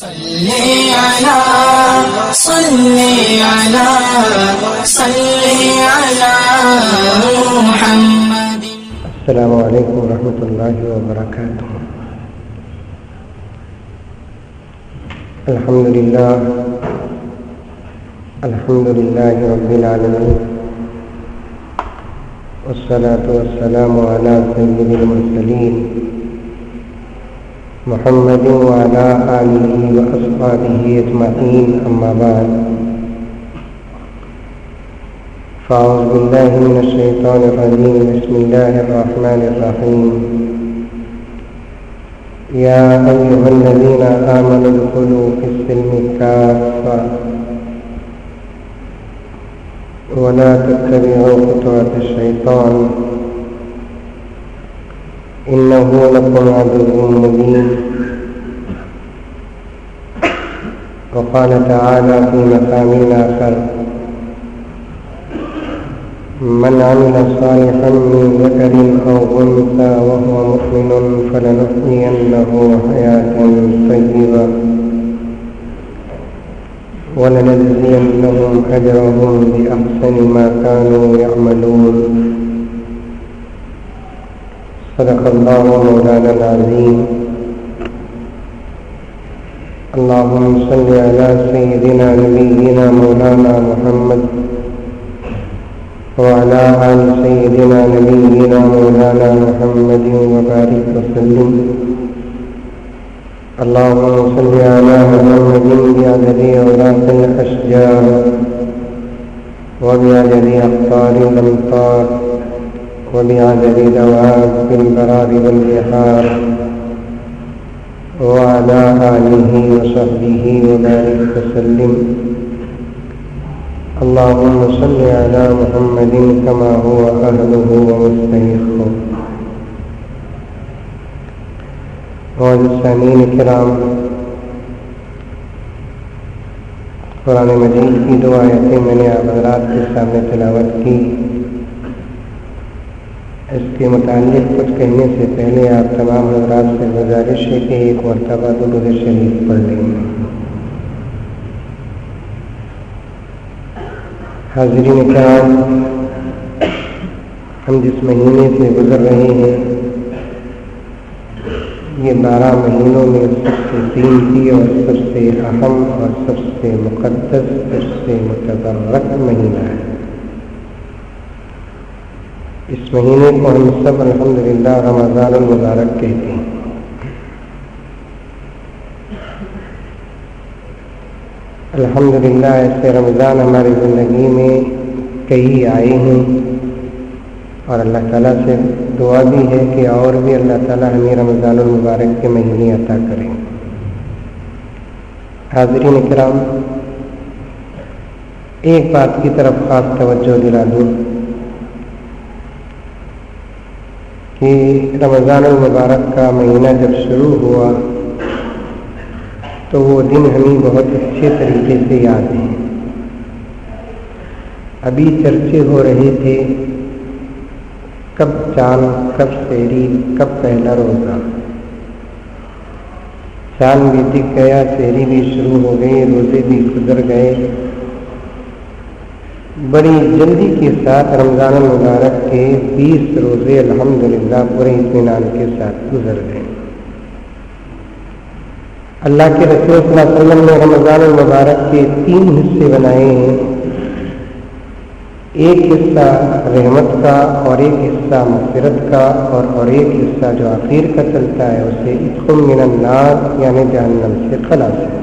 صلی علی محمد۔ السلام علیکم ورحمۃ اللہ وبرکاتہ۔ الحمد للہ رب العالمین، والصلاة والسلام علی سید المرسلین محمد وعلی آلہ واصحابہ اجمعین، اما بعد، فاعوذ باللہ من الشیطان الرجیم، بسم اللہ الرحمن الرحیم۔ یا ایھا الذین آمنوا ادخلوا فی السلم کافۃ ولا تتبعوا خطوات الشیطان انہ لکم عدو مبین۔ وقال تعالی فی مقام آخر، من عمل صالحا من ذکر او انثى وهو مؤمن فلنحيينه حياة طیبة ولنجزينهم اجرهم باحسن ما كانوا يعملون۔ صدق اللہ مولانا العظیم۔ اللهم صل على سيدنا نبينا مولانا محمد وعلى آل سيدنا نبينا مولانا محمد وبارك وسلم۔ اللهم صل على محمد بعدد أوراق الأشجار وبعدد أقطار الأمطار وبعدد دواب البرار والبحار وعلى آله وصحبه وبارك وسلم۔ اللهم صل على محمد كما هو أهله ومستحقه۔ معزز سامعین کرام، قرآن مجید کی دو آیتیں میں نے آپ حضرات کے سامنے تلاوت کی۔ اس کے متعلق کچھ کہنے سے پہلے آپ تمام حضرات سے گزارش ہے کہ ایک مرتبہ درود شریف پڑھ لیں۔ حاضرین کرام، ہم جس مہینے سے گزر رہے ہیں یہ 12 مہینوں میں سب سے قیمتی اور سب سے اہم اور سب سے مقدس، سب سے متبرک مہینہ ہے۔ اس مہینے کو ہم سب الحمدللہ رمضان المبارک کہتے ہیں۔ الحمدللہ ایسے رمضان ہماری زندگی میں کئی آئے ہیں، اور اللہ تعالیٰ سے دعا بھی ہے کہ اور بھی اللہ تعالیٰ ہمیں رمضان المبارک کے مہینے عطا کریں۔ حاضرین کرام، ایک بات کی طرف خاص توجہ دلا دوں کہ رمضان المبارک کا مہینہ جب شروع ہوا تو وہ دن ہمیں بہت اچھے طریقے سے یاد ہیں۔ ابھی چرچے ہو رہے تھے کب چاند، کب سحری، کب پہلا روزہ۔ چاند بھی دکھ گیا، سحری بھی شروع ہو گئی، روزے بھی گزر گئے۔ بڑی جلدی کے ساتھ رمضان المبارک کے 20 روزے الحمدللہ پورے اطمینان کے ساتھ گزر گئے۔ اللہ کے رسول صلی اللہ علیہ وسلم نے رمضان المبارک کے 3 حصے بنائے ہیں، ایک حصہ رحمت کا، اور ایک حصہ مغفرت کا، اور ایک حصہ جو آخر کا چلتا ہے اسے عتق من النار یعنی جہنم سے خلاص کا۔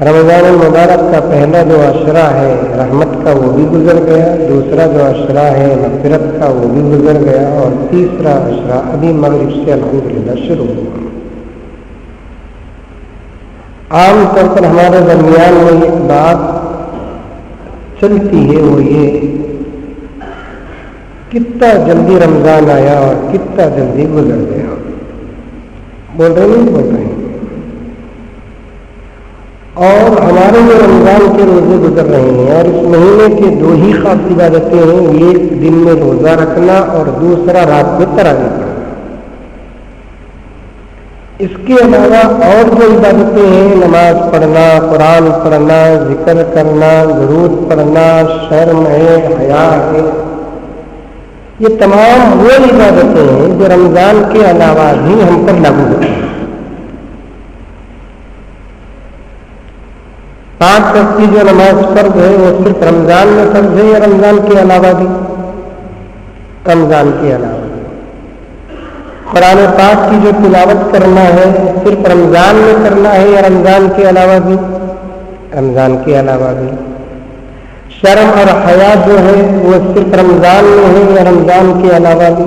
رمضان المبارک کا پہلا جو عشرہ ہے رحمت کا وہ بھی گزر گیا، دوسرا جو عشرہ ہے مغفرت کا وہ بھی گزر گیا، اور تیسرا عشرہ ابھی مغرب سے الحمدللہ شروع ہوا۔ عام طور پر ہمارے درمیان میں ایک بات چلتی ہے، وہ یہ کتنا جلدی رمضان آیا اور کتنا جلدی گزر گیا۔ بول رہے نہیں بول رہے ہیں؟ اور ہمارے جو رمضان کے روزے گزر رہے ہیں، اور اس مہینے کے 2 ہی خاص عبادتیں ہیں، ایک دن میں روزہ رکھنا اور دوسرا رات میں تراویح پڑھنا۔ اس کے علاوہ اور جو عبادتیں ہیں، نماز پڑھنا، قرآن پڑھنا، ذکر کرنا، درود پڑھنا، شرم ہے، حیا ہے، یہ تمام وہ عبادتیں ہیں جو رمضان کے علاوہ بھی ہم پر لاگو ہوتی ہیں۔ 5 وقت کی جو نماز فرض ہے وہ صرف رمضان میں فرض ہے یا رمضان کے علاوہ بھی؟ رمضان کے علاوہ بھی۔ قرآن پاک کی جو تلاوت کرنا ہے صرف رمضان میں کرنا ہے یا رمضان کے علاوہ بھی؟ رمضان کے علاوہ بھی۔ شرم اور حیا جو ہے وہ صرف رمضان میں ہے یا رمضان کے علاوہ بھی؟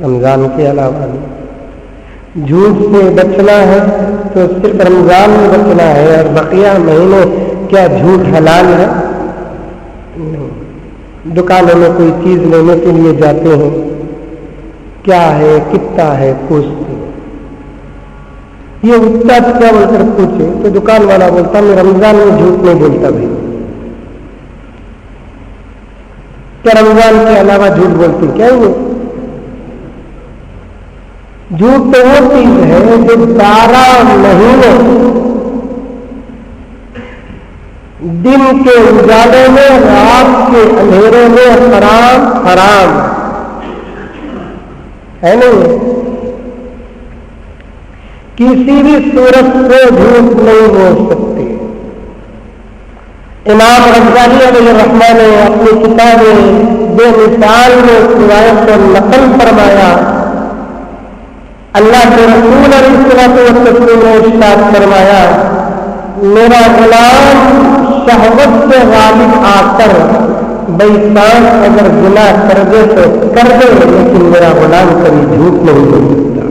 رمضان کے علاوہ بھی۔ جھوٹ سے بچنا ہے تو صرف رمضان میں بچنا ہے، اور بقیہ مہینے کیا جھوٹ حلال ہے؟ نہیں۔ دکانوں میں کوئی چیز لینے کے لیے جاتے ہیں، کیا ہے، کتنا ہے، پوچھتے ہیں۔ یہ استاد کیا بول کر پوچھے تو دکان والا بولتا میں رمضان میں جھوٹ نہیں بولتا بھائی۔ کیا رمضان کے علاوہ جھوٹ بولتے کیا وہ؟ جھوٹ تو وہ چیز ہے جو 12 مہینے دن کے اجالے میں، رات کے اندھیرے میں حرام حرام ہے نہیں، کسی بھی صورت سے جھوٹ نہیں بول سکتے۔ امام ربانی علیہ الرحمہ نے اپنی کتاب بے مثال میں روایت کو نقل فرمایا۔ اللہ کے رسول علیہ السلام نے ارشاد فرمایا، میرا غلام شہوت سے غالب آ کر بیسان اگر گناہ کر دے تو کر دے، لیکن میرا غلام کبھی جھوٹ نہیں بول سکتا۔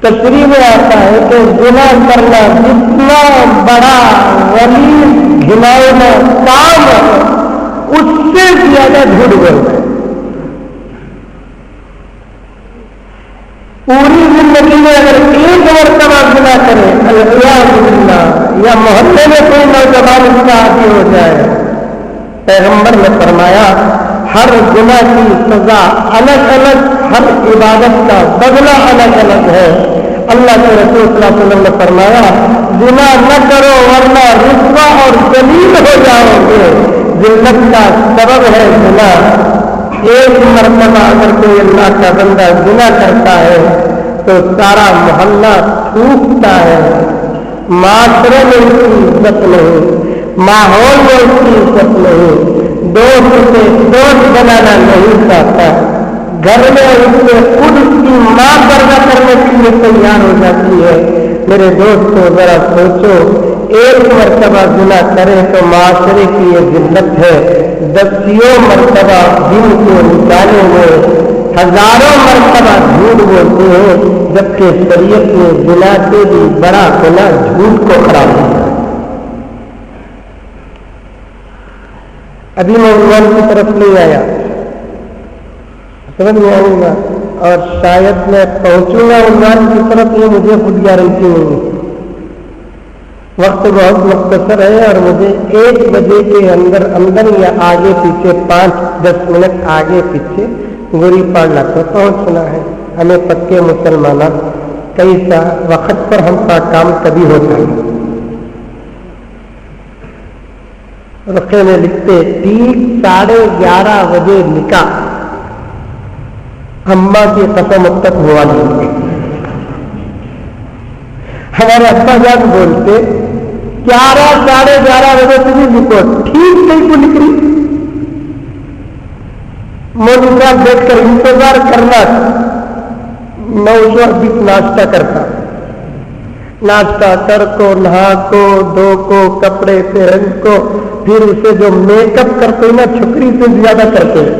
تشریح میں آتا ہے کہ گناہ کرنا جتنا بڑا غلیظ گھناؤنا کام ہے اس سے زیادہ جھوٹ بولنا ہے۔ پوری زندگی میں اگر ایک مرتبہ گناہ کرے العیاذ باللہ، یا محلے میں کوئی نوجوان اس کا عادی ہو جائے، پیغمبر نے فرمایا ہر گناہ کی سزا الگ الگ، ہر عبادت کا بدلہ الگ الگ ہے۔ اللہ کے رسول صلی اللہ علیہ وسلم نے فرمایا گناہ نہ کرو ورنہ رسوا اور ذلیل ہو جاؤ گے، ذلت کا سبب ہے گناہ۔ ایک مرتبہ اگر کوئی اللہ کا بندہ گناہ کرتا ہے تو سارا محلہ ٹوٹتا ہے، معاشرے میں اس کی عزت نہیں، ماحول میں اس کی عزت نہیں، دوست سے دوست بنانا نہیں چاہتا، گھر میں اس سے خود اس کی ماں پردہ کرنے کے لیے تیار ہو جاتی ہے۔ میرے دوستوں ذرا سوچو، ایک مرتبہ گناہ کرے تو معاشرے کی یہ ذلت ہے، 10 مرتبہ دن کو نکالے ہوئے ہزاروں مرتبہ جھوٹ بولتے ہیں، جبکہ شریعت نے گناہ سے بھی بڑا گناہ جھوٹ کو خراب کیا۔ ابھی میں عنوان کی طرف نہیں آیا، سمجھ میں آؤں گا، اور شاید میں پہنچوں گا عنوان کی طرف، یہ مجھے خود گارنٹی نہیں ہے۔ وقت بہت مختصر ہے اور مجھے 1 بجے کے اندر اندر یا آگے پیچھے 5-10 منٹ آگے پیچھے گوری پاڑلا کو پہنچنا ہے۔ ہمیں پکے مسلمانہ کئی سا وقت پر ہم کا کام کبھی ہوتا ہے۔ رقے میں لکھتے ٹھیک 11:30 بجے نکاح، اماں کی قسم تک ہوا نہیں۔ ہمارے ابا جان بولتے 11-11:30 بجے سے بھی لکھو، ٹھیک نہیں کو لکھ رہی، مولوی صاحب بیٹھ کر انتظار کرنا۔ میں اس وقت بھی ناشتہ کرتا، ناشتہ کر کو، نہا کو، دھو کو، کپڑے پہن کو، پھر اسے جو میک اپ کرتے نا چھکری سے زیادہ کرتے ہیں،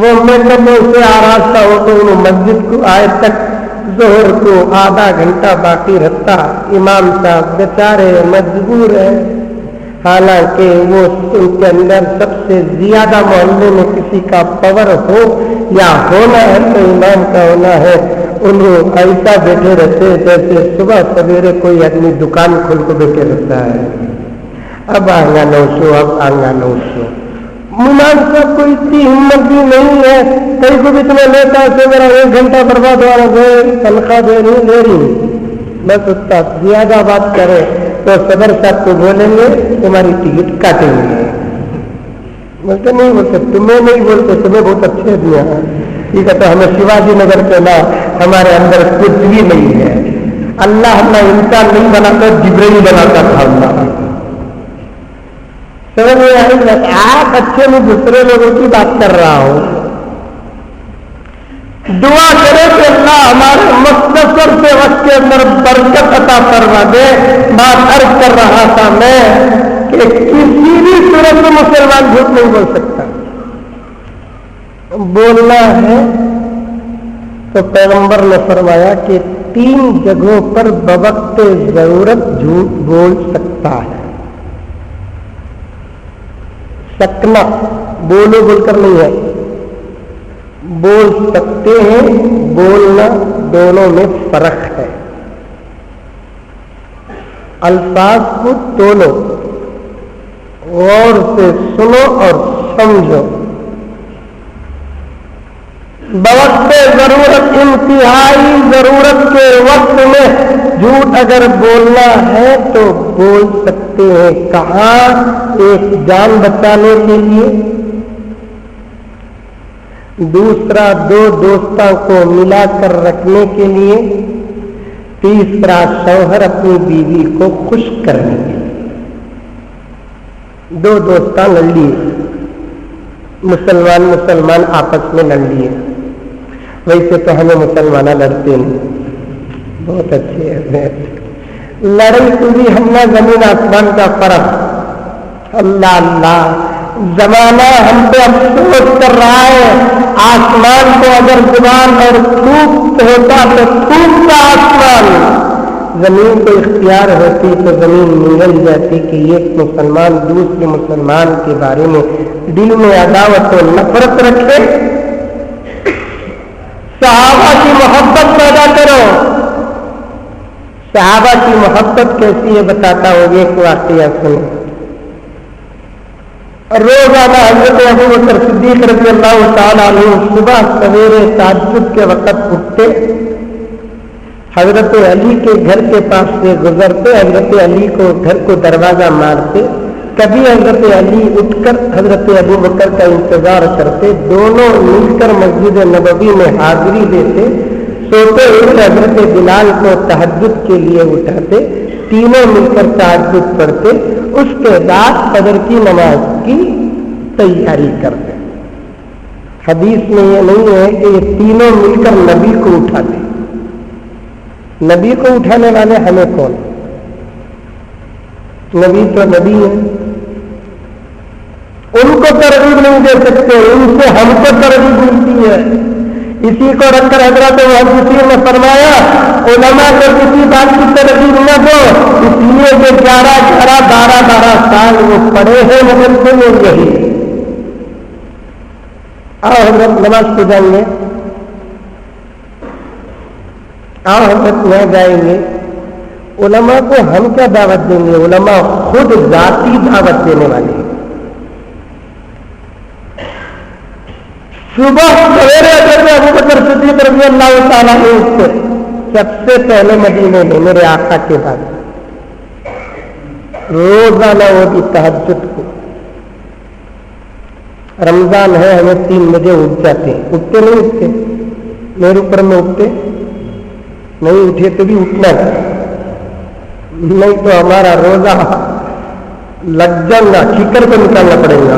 وہ میک اپ میں اسے آراستہ ہو تو انہوں مسجد کو آئے تک ظہر کو آدھا گھنٹہ باقی رہتا۔ امام صاحب بیچارے مجبور ہیں، حالانکہ وہ ان کے اندر سب سے زیادہ محلے میں کسی کا پاور ہو یا ہونا ہے تو امام کا ہونا ہے۔ انہوں ایسا بیٹھے رہتے جیسے صبح سویرے کوئی آدمی دکان کھول کو بیٹھے رہتا ہے۔ اب آنگا نوشو، اب آنگا نوشو، मुलान साहब को इतनी हिम्मत भी नहीं है, कहीं को भी तुम्हें लेता है मेरा 1 घंटा बर्बाद हो रहा है, तनख्वाह दे नहीं ले रही, बस उस्ताद ज्यादा बात करे तो सदर साहब को बोलेंगे तुम्हारी टिकट काटेंगे। बोलते नहीं बोलते, तुम्हें नहीं बोलते, तुम्हें बहुत अच्छे आदमी है। ठीक है, तो हमें शिवाजी नगर के ना हमारे अंदर कुछ भी नहीं है। अल्लाह अपना इंसान नहीं बनाता, जिब्रील बनाता था अल्लाह। समझ में आई? आप अच्छे में दूसरे लोगों की बात कर रहा हूं। दुआ करे कि अल्लाह हमारे मुख्तसर से वक्त के अंदर बरकत अता फरमा दे। बात अर्ज कर रहा था मैं कि किसी भी सूरत में मुसलमान झूठ नहीं बोल सकता। बोलना है तो पैगंबर ने फरमाया कि 3 जगहों पर बवक्ते जरूरत झूठ बोल सकता है। सकना बोलो बोलकर नहीं है, बोल सकते हैं, बोलना, दोनों में फर्क है। अल्फाज को तोलो, गौर से सुनो और समझो। बवक्ते जरूरत, इंतहाई जरूरत के वक्त में झूठ अगर बोलना है तो बोल सकते हैं। कहाँ? एक जान बचाने के लिए, दूसरा 2 दोस्तों को मिलाकर रखने के लिए, तीसरा शौहर अपनी बीवी को खुश करने के लिए। 2 दोस्ता लड़ लिए, मुसलमान आपस में लड़ लिए। वैसे तो हमें मुसलमान लड़ते नहीं, बहुत अच्छे हैं। लड़ाई पूरी हमने जमीन आसमान का फर्क। अल्लाह अल्लाह, जमाना हम पे अफसोस कर रहा है। आसमान को अगर जुबान और थूक होता तो थूकता आसमान, जमीन को इख्तियार होती तो जमीन निगल जाती कि एक मुसलमान दूसरे मुसलमान के बारे में दिल में अदावत और नफरत रखे। सहाबा की मोहब्बत पैदा करो। सहाबा की मोहब्बत कैसी है बताता हूँ, एक वाकया सुनो। रोजाना हजरत अबू बकर सिद्दीक रज़ी अल्लाह तआला अन्हु सुबह सवेरे तहज्जुद के वक्त उठते, हजरत अली के घर के पास से गुजरते, हजरत अली को घर को दरवाजा मारते। कभी हजरत अली उठकर हजरत अबू बकर का इंतजार करते, दोनों मिलकर मस्जिद नबवी में हाजिरी देते। सोते हुए हजरत बिलाल को तहज्जुद के लिए उठाते, तीनों मिलकर तहज्जुद पढ़ते। उसके बाद फजर की नमाज की तैयारी करते। हदीस में ये नहीं है कि ये तीनों मिलकर नबी को उठाते। नबी को उठाने वाले हमें कौन? नबी तो नबी है, उनको तरगीब नहीं दे सकते, उनसे हमको तरगीब मिलती है। इसी को रखकर हजरत मुहद्दिसीन ने फरमाया, उलमा को किसी बात की तरगीब न दो, इसलिए जो 11-11, 12-12 साल वो पढ़े हैं मदरसे में यही। आओ हजरत नमाज को जाएंगे, आओ हजरत वहां जाएंगे। उलमा को हम क्या दावत देंगे? उलमा खुद जाती दावत देने वाले। सुबह सवेरे हजरत अबू बकर सिद्दीक रज़ी अल्लाह तआला अन्हु उठते, सबसे पहले मदीने में मेरे आका के बाद रोजाना वो भी तहज्जुद को। रमजान है, हमें 3 बजे उठ जाते हैं। उठते नहीं उठते? मेरे ऊपर में उठते नहीं, उठे तो भी उठना नहीं तो हमारा रोजा लग जाएगा, ठीकर को निकालना पड़ेगा।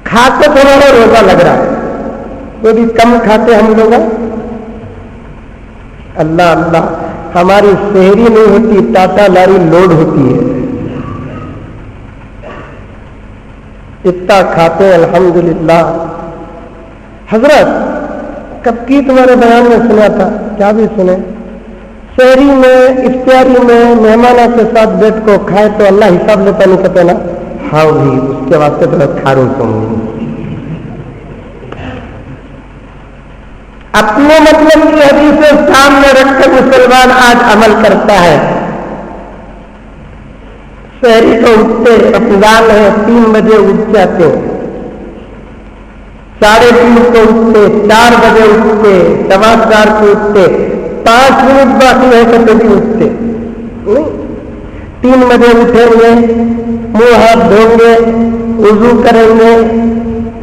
खाते तो हमारा रोजा लग रहा है, तो भी कम खाते हम लोग। अल्लाह अल्लाह, हमारी शहरी नहीं होती, टाटा लारी लोड होती है। इतना खाते अल्हम्दुलिल्लाह। हजरत कब की तुम्हारे बयान में सुना था, क्या भी सुने, शहरी में इफ्तियारी में मेहमानों के साथ बैठ को खाए तो अल्लाह हिसाब लेता नहीं कहते ना। हाँ भी उसके वास्ते तो मैं खारू कहूंगी। अपने मतलब की हदीसें सामने रखकर मुसलमान आज अमल करता है। शहरी तो उठते, रमजान है 3 बजे उठ जाते, 3:30 को उठते, 4 बजे उठते, 4:15 को उठते, 5 मिनट बाकी है तो तभी उठते नहीं। 3 बजे उठेंगे, मुंह हाथ धोंगे, वुजू करेंगे,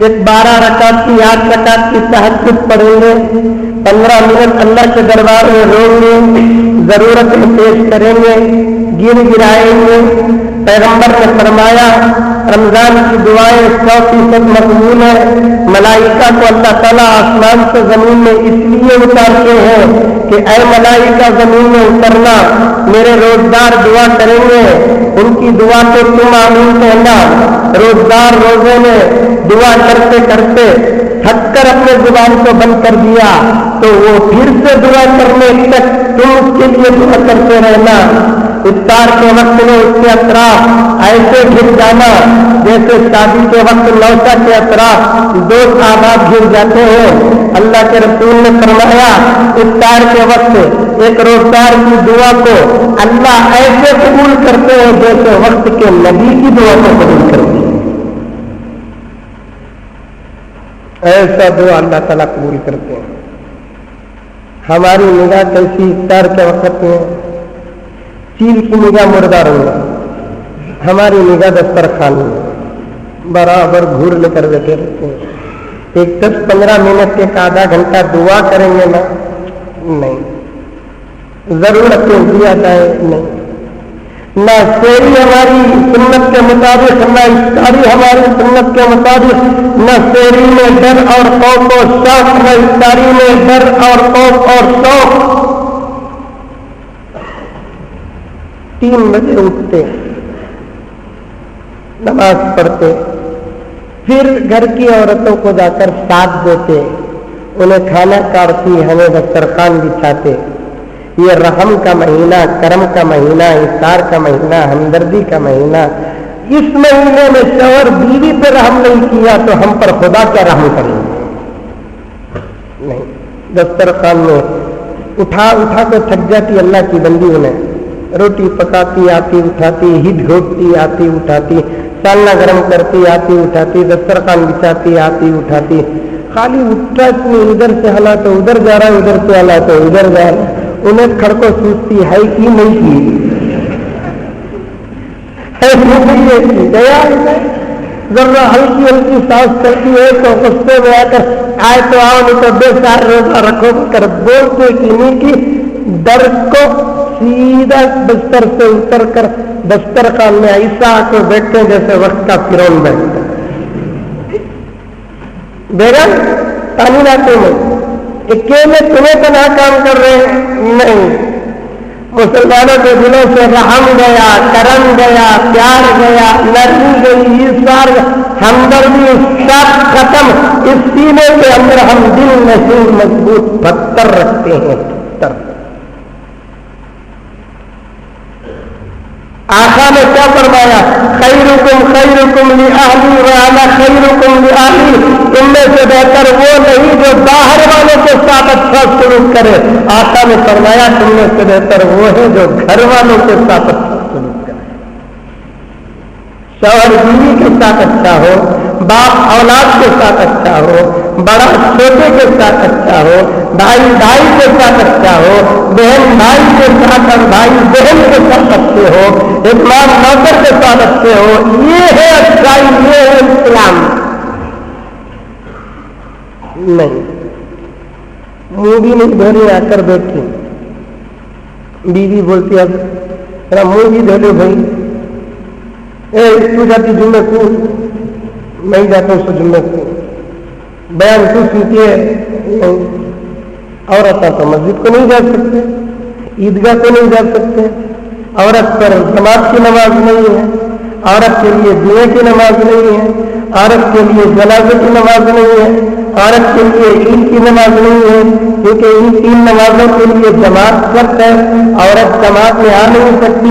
एक 12 रकात की 8 रकात की तहज्जुद पढ़ेंगे, 15 मिनट अल्लाह के दरबार में रोएंगे, जरूरतें पेश करेंगे, गिराएंगे। पैगंबर ने फरमाया रमजान की दुआएं 100% मकबूल है। मलाइका को अल्लाह ताला आसमान से जमीन में इसलिए उतारते हैं कि ऐ मलाइका जमीन में उतरना, मेरे रोजदार दुआ करेंगे, उनकी दुआ को तुम आमीन कहना। रोजदार रोजे में दुआ करते करते थक कर अपने जुबान को बंद कर दिया तो वो फिर से दुआ करने तक तुम उसके लिए दुआ करते रहना। इफ्तार के वक्त में उसके अतराफ ऐसे घिर जाना जैसे शादी के वक्त नौसा के अतराफ 2 आबाद घिर जाते हैं। अल्लाह के रसूल ने फरमाया इफ्तार के वक्त एक रोजगार की दुआ को अल्लाह ऐसे कबूल करते हैं जैसे वक्त के नबी की दुआ को कबूल करते हैं। ऐसा दुआ अल्लाह ताला कबूल करते हैं। हमारी निगाह कैसी इफ्तार के वक्त में चील की निगाह मुर्दार होगा, हमारी निगाह दस्तरखान में बराबर घूर लेकर बैठे रहते हैं। एक 10-15 मिनट के आधा घंटा दुआ करेंगे ना, नहीं, जरूरतें दिया जाए नहीं, ना शेरी हमारी सुन्नत के मुताबिक, ना इफ्तारी हमारी सुन्नत के मुताबिक, न शेरी में डर और खौफ और शौक, न इफ्तारी में डर और खौफ और शौक। 3 बजे उठते, नमाज पढ़ते, फिर घर की औरतों को जाकर साथ देते, उन्हें खाना काटती, हमें दस्तरखान बिछाते। ये रहम का महीना, करम का महीना, इफ्तार का महीना, हमदर्दी का महीना। इस महीने में शौहर बीवी पर रहम नहीं किया तो हम पर खुदा क्या रहम करेंगे? नहीं, दस्तरखान में उठा उठा के थक जाती अल्लाह की बंदी, उन्हें रोटी पकाती आती उठाती, हिट घोटती आती उठाती, सालना गर्म करती आती उठाती, दस्तरखान बिछाती आती उठाती। खाली उठा इधर से हला तो उधर जा रहा है, उधर से हला तो उधर जा रहा है। उन्हें खड़को सूझती है कि नहीं की गया, जरा हल्की हल्की सांस चलती है तो गुस्से में आकर आए तो आओ, नहीं तो बेचार रोजा रखो कर बोलते कि नहीं की। डर को सीधा बिस्तर से उतर कर दस्तरखान में ऐसा आकर बैठते हैं जैसे वक्त का फिरौन बैठता है। बेगम तामीनाते में अकेले तुम्हें तो ना काम कर रहे हैं, नहीं, मुसलमानों के दिलों से रहम गया, करम गया, प्यार गया, नरमी गई, ईसार, हमदर्दी सब खत्म। इस सीने के अंदर हम दिल नहीं मजबूत पत्थर रखते हैं, पत्थर। आका ने क्या फरमाया? खैरुकुम खैरुकुम लि अहली व अना खैरुकुम लि अहली। इनमें से बेहतर वो नहीं जो बाहर वालों के साथ अच्छा सलूक करे। आका ने फरमाया तुममें से बेहतर वो है जो घर वालों के साथ अच्छा सलूक करे। शौहर बीवी के साथ अच्छा हो, बाप औलाद के साथ अच्छा हो, बड़ा छोटे के साथ अच्छा हो, भाई भाई के साथ अच्छा हो, बहन भाई के साथ और भाई बहन के साथ अच्छे हो, इमाम नौकर के साथ अच्छे हो। ये है अच्छाई, ये है इस्लाम। नहीं, मुंह भी नहीं धोने आकर बैठी, बीवी बोलती है तेरा मुंह भी धो लो भाई। तू जाती जुम्मे को, मैं जाता हूँ जुम्मे को। बयान तू सुनती है, औरत तो मस्जिद को नहीं जा सकते, ईदगाह को नहीं जा सकते, औरत पर जमात की नमाज नहीं है, औरत के लिए जुमे की नमाज नहीं है, औरत के लिए जनाजे की नमाज नहीं है, औरत के लिए ईद की नमाज नहीं है, क्योंकि इन 3 नमाजों के लिए जमात शर्त है। औरत जमात में आ नहीं सकती,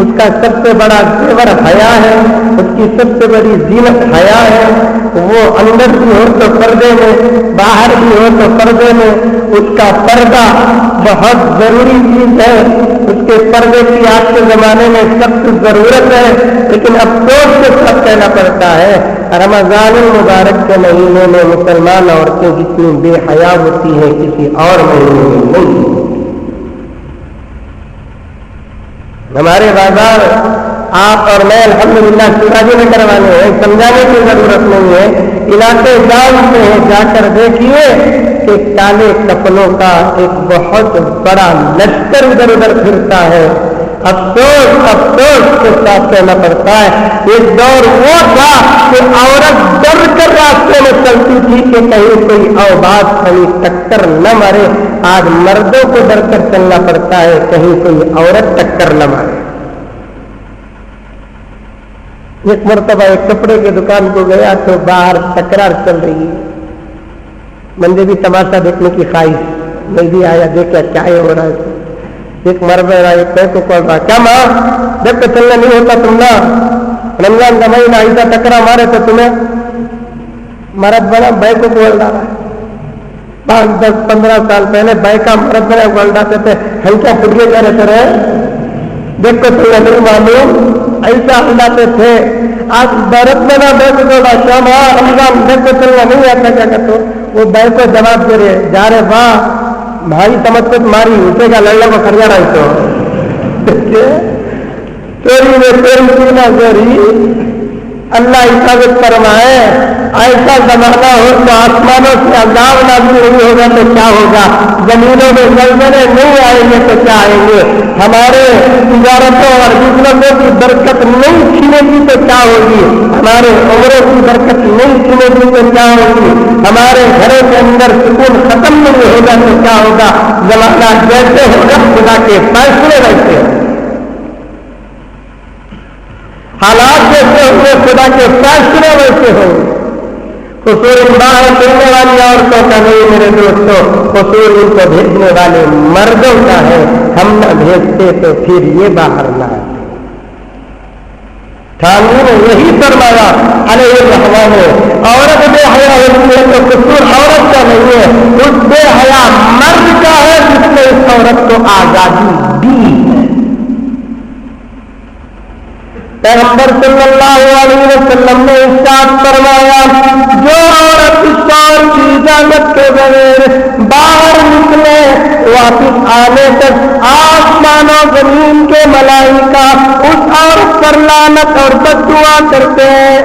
उसका सबसे बड़ा जेवर हया है, उसकी सबसे बड़ी जीनत हया है। वो अंदर भी हो तो पर्दे में, बाहर भी हो तो पर्दे में। उसका पर्दा बहुत जरूरी चीज है, اس کے پردے کی آج کے زمانے میں سخت ضرورت ہے، لیکن افسوس سے سب کہنا پڑتا ہے رمضان المبارک کے مہینے میں مسلمان عورتیں جتنی بے حیا ہوتی ہیں کسی اور مہینے میں نہیں۔ ہمارے بازار آپ اور میں الحمدللہ سراجی میں کروانے ہیں، سمجھانے کی ضرورت نہیں ہے، علاقے جانتے ہیں، جا کر دیکھیے کہ کالے کپڑوں کا ایک بہت بڑا لشکر ادھر ادھر پھرتا ہے۔ افسوس کے ساتھ کہنا پڑتا ہے ایک دور وہ تھا کہ عورت ڈر کر راستے میں چلتی تھی کہ کہیں کوئی اوباش کہیں ٹکر نہ مارے، آج مردوں کو ڈر کر چلنا پڑتا ہے کہیں کوئی عورت ٹکر نہ مارے۔ ایک مرتبہ ایک کپڑے کی دکان کو گیا تو باہر تکرار چل رہی ہے، مندے بھی تماشا دیکھنے کی خواہش، میں بھی آیا دیکھا کیا ہو رہا ہے۔ ایک مرد کو کھول رہا، کیا ماں جب تو چلنا نہیں ہوتا تم نا، رمضان کا مہینہ ایسا ٹکرا مارے تو تمہیں مرد بنا بھائی کو کھول ڈالا۔ 5 10 15 سال پہلے بھائی کا مرد بنا کھول ڈالتے تھے، ہم کیا پھٹکے کہہ رہے تھے دیکھ کو چلنا نہیں معلوم، ایسا ہلاتے تھے۔ آج برت بنا بھائی کو کھول رہا، کیا ماں رمضان دیکھ کو چلنا نہیں آتا کیا کرتے، وہ بھائی کو جواب دے رہے جا رہے، واہ بھائی سمجھ کو تمہاری اسے کا لڑنے کو کھڑیا رہا تو چوری میں چوری سینا چوری، اللہ حفاظت فرمائے۔ ایسا زمانہ ہو تو آسمانوں سے عذاب نازل نہیں ہوگا تو کیا ہوگا، زمینوں میں زلزلے نہیں آئیں گے تو کیا آئیں گے، ہمارے تجارتوں اور بزنسوں کی برکت نہیں چھینے گی تو کیا ہوگی، ہمارے عمروں کی برکت نہیں چھینے گی تو کیا ہوگی، ہمارے گھروں کے اندر سکون ختم نہیں ہوگا تو کیا ہوگا۔ زمانہ جیسے ہوگا خدا کے فیصلے ویسے ہو، حالات جیسے ہوئے خدا کے فیصلے ویسے ہوں۔ قصور باہر کرنے والی عورتوں کا نہیں میرے دوستوں، قصور ان کو بھیجنے والے مردوں کا ہے، ہم نہ بھیجتے تو پھر یہ باہر نہ آتے۔ تھانوی نے یہی فرمایا علیہ الرحمٰن، عورت بے حیا ہوتی ہے تو قصور عورت کا نہیں ہے، اس بے حیا مرد کا ہے جس نے اس عورت کو آزادی دی ہے۔ پیغمبر صلی اللہ علیہ وسلم نے ارشاد فرمایا جو عورت اس شوہر کی اجازت کے بغیر باہر نکلے واپس آنے تک آسمان و زمین کے ملائکہ اس عورت پر لعنت اور بد دعا کرتے ہیں۔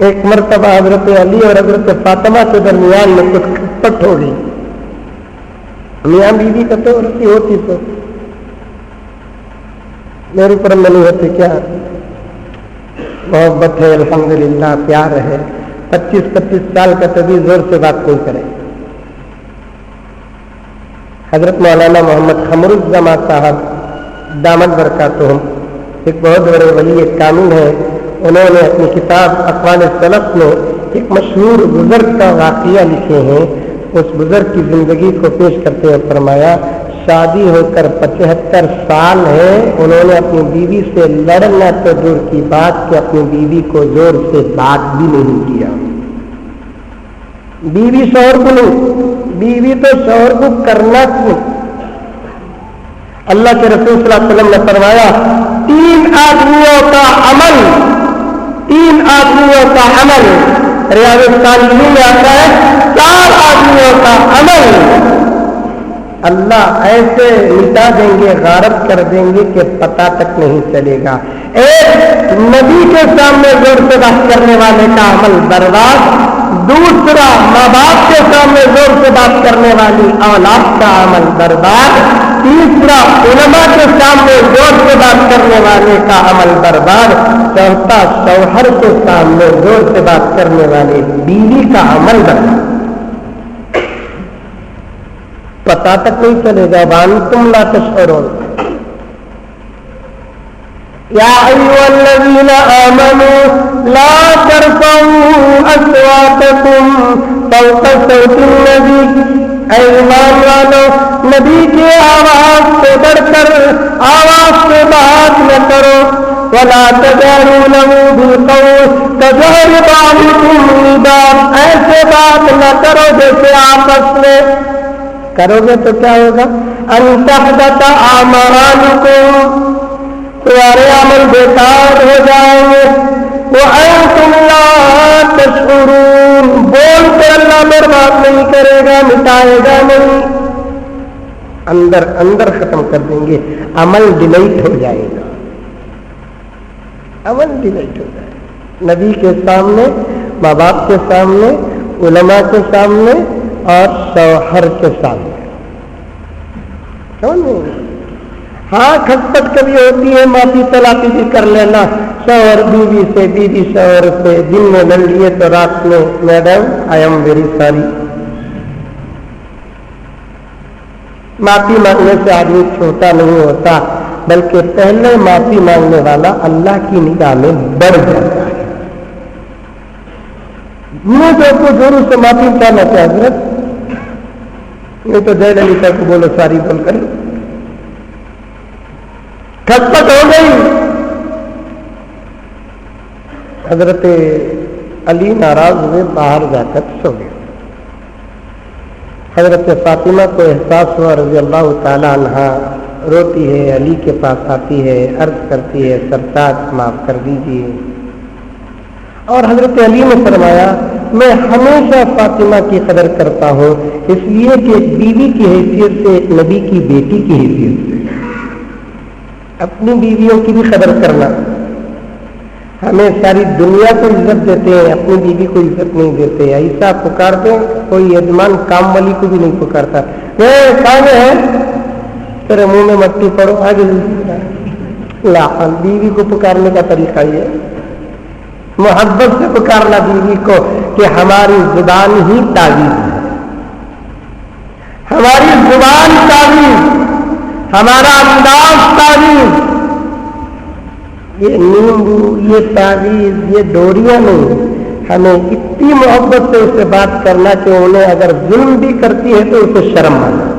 ایک مرتبہ حضرت علی اور حضرت فاطمہ کے درمیان میں کچھ کھٹپٹ ہو گئی، میاں بیوی کا تو عورتی ہوتی تو میرے اوپر میں نہیں ہوتی، کیا محبت ہے الحمدللہ، پیار ہے، 25 سال کا کبھی زور سے بات نہیں کرے۔ حضرت مولانا محمد قمر الزمان صاحب دامت برکاتہم ایک بہت بڑے ولی کامل ہیں، انہوں نے اپنی کتاب اقوال سلف میں ایک مشہور بزرگ کا واقعہ لکھے ہیں۔ اس بزرگ کی زندگی کو پیش کرتے ہوئے فرمایا شادی ہو کر 75 سال ہے، انہوں نے اپنی بیوی سے لڑنا تو دور کی بات کہ اپنی بیوی کو زور سے بات بھی نہیں کیا۔ بیوی شوہر کو نہیں، بیوی تو شوہر کو کرنا کیوں۔ اللہ کے رسول صلی اللہ علیہ وسلم نے فرمایا 3 آدمیوں کا عمل، 3 آدمیوں کا عمل، ریاض الصالحین میں آتا ہے 4 آدمیوں کا عمل اللہ ایسے مٹا دیں گے، غارت کر دیں گے کہ پتہ تک نہیں چلے گا۔ ایک نبی کے سامنے زور سے بات کرنے والے کا عمل برباد، دوسرا ماں باپ کے سامنے زور سے بات کرنے والی اولاد کا عمل برباد، تیسرا علماء کے سامنے زور سے بات کرنے والے کا عمل برباد، چوتھا شوہر کے سامنے زور سے بات کرنے والے بیوی کا عمل برباد۔ پتہ تک نہیں چلے گا، وانتم لا تشعرون۔ یا ایھا الذین آمنوا لا ترفعوا اصواتکم فوق صوت النبی، اے ایمان والو نبی کی آواز سے بڑھ کر آواز سے بات نہ کرو، ولا تجهروا له بالقول كجهر بعضكم لبعض، ایسے بات نہ کرو جیسے آپس میں करोगे तो क्या होगा? अंतहबत आमालुकुम, तुम्हारे अमल बेकार हो जाएंगे। वअंतुम ला तशउरून, बोल कर अल्लाह बर्बाद नहीं करेगा, मिटाएगा नहीं, अंदर अंदर खत्म कर देंगे, अमल डिलीट हो जाएगा, अमल डिलीट हो जाएगा। नबी के सामने, माँ बाप के सामने, उलमा के सामने और शौहर के सामने, समझ नहीं? हाँ, खटपट कभी होती है, माफी तलाफी भी कर लेना, शौहर बीवी से, बीवी शौहर से, दिन में लड़ लिए तो रात में madam I am very sorry. माफी मांगने से आदमी छोटा नहीं होता, बल्कि पहले माफी मांगने वाला अल्लाह की निगाह में बढ़ जाता है। मुझे तो आपको जोरों से माफी चाहना चाहिए हजरत, ये तो जयललिता को बोलो सारी बोलकर खटपट हो गई। हजरत अली नाराज हुए, बाहर जाकर सो गए। हजरत फातिमा को एहसास हुआ रज़ी अल्लाह ताला अन्हा, रोती है, अली के पास आती है, अर्ज करती है सरताज माफ कर दीजिए। और हजरत अली ने फरमाया मैं हमेशा फातिमा की कदर करता हूँ, इसलिए कि बीवी की हैसियत से, नबी की बेटी की हैसियत से। अपनी बीवियों की भी कदर करना। हमें सारी दुनिया को इज्जत देते हैं, अपनी बीवी को इज्जत नहीं देते। ऐसा पुकारते हैं, कोई यजमान काम वाली को भी नहीं पुकारता, कौन है तेरे मुंह में मट्टी पड़ो, आगे लाहौल। बीवी को पुकारने का तरीका ये, मोहब्बत से पुकारना बीवी को कि हमारी जुबान ही तावीज़ है, हमारी जुबान तावीज़, हमारा अंदाज तावीज़। ये नींबू, ये तावीज़, ये डोरियां नहीं, हमें इतनी मोहब्बत से उससे बात करना कि उन्हें अगर जुल्म भी करती है तो उसे शर्म आना।